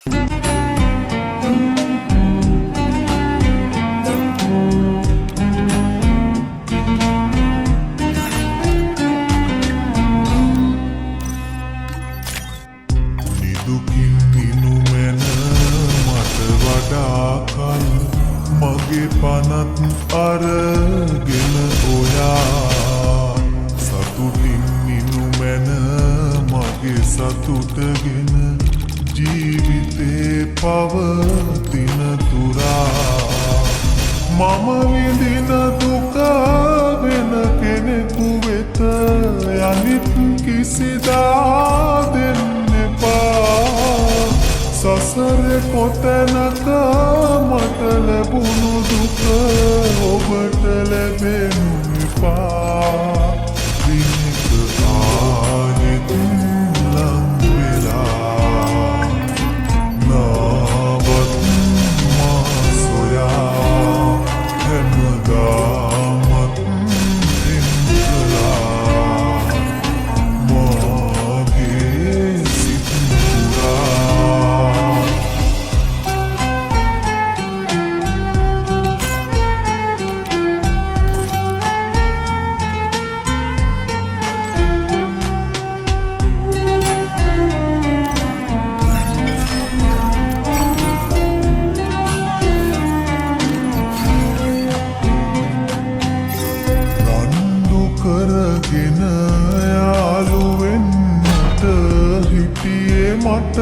නිදුකින් නිනුමැන මට වඩා කල් මගේ පනත් අරගෙන ඔයා සතුටින් නිනුමැන මගේ සතුටගෙන ජීවිතේ පවතින තුරා මම විඳින දුක වෙන කෙනෙකු වෙත යලිත් කිසිදා දෙන්න එපා සසරේ කොතැනක මට ලැබුණු දුක ඔබට ලැබෙනු එපා දිනක ආයෙත් ලං වෙලා නවත් මා සොයා හැමදාමත් දින්කලා මගේ සිත් පුරා කරගෙන යාළුවෙන්නට හිටියේ මට